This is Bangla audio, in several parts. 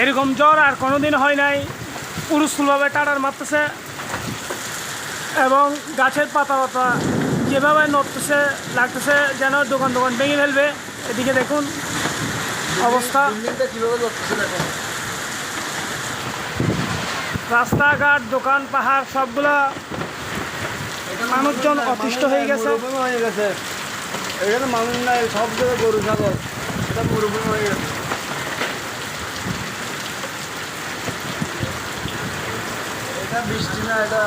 এরকম জ্বর আর কোনোদিন হয় নাই। পুরুষভাবে টাটার মারতেছে এবং গাছের পাতা পাতা যেভাবে নড়তেছে, লাগতেছে যেন দোকান দোকান ভেঙে ফেলবে। এদিকে দেখুন অবস্থা, রাস্তাঘাট দোকান পাহাড় সবগুলা মানুষজন অতিষ্ঠ হয়ে গেছে। এখানে মানুষ নাই, সব জায়গায় গরু ছাগল, এটা মরুভূমি হয়ে গেছে। এটা বৃষ্টি না, এটা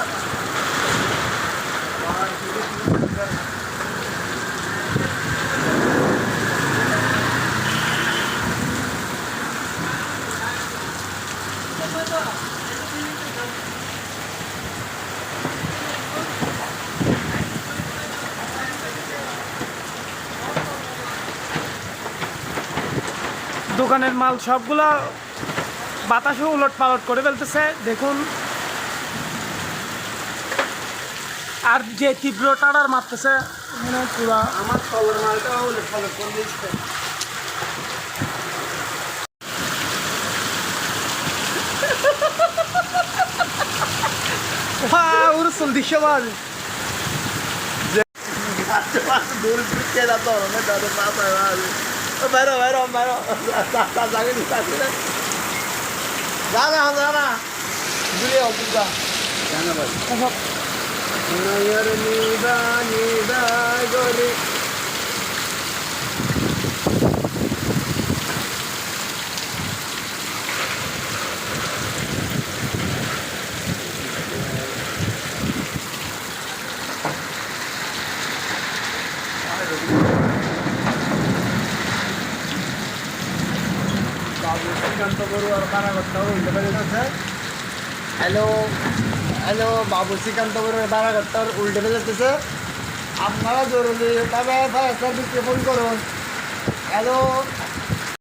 দোকানের মাল সবগুলা বাতাসে উলট পালট করে ফেলতেছে দেখুন। আর যে তীব্র টাড়ার মারতেছে পুরা আমার তলের মালটা হলে ফলে করে দিচ্ছে। উরসুল দৃশ্যমান দূর কে যাতো না, দাদা পাপা বাইরো বাইরো বাইরো জাগে নি তাকিলে জানা জানা দূরে অপুকা জানা ভাই নয়র নিবা নিবা গরে। বাবু শ্রীকান্ত বড়ু আর বারাগতটা উল্টে ফেলে যাচ্ছে। হ্যালো হ্যালো, বাবু শ্রীকান্ত বড়ু বারাগতটার উল্টে ফেলে যাচ্ছে। আপনারা জরুরি তবে ফায়ার সার্ভিসকে ফোন করুন। হ্যালো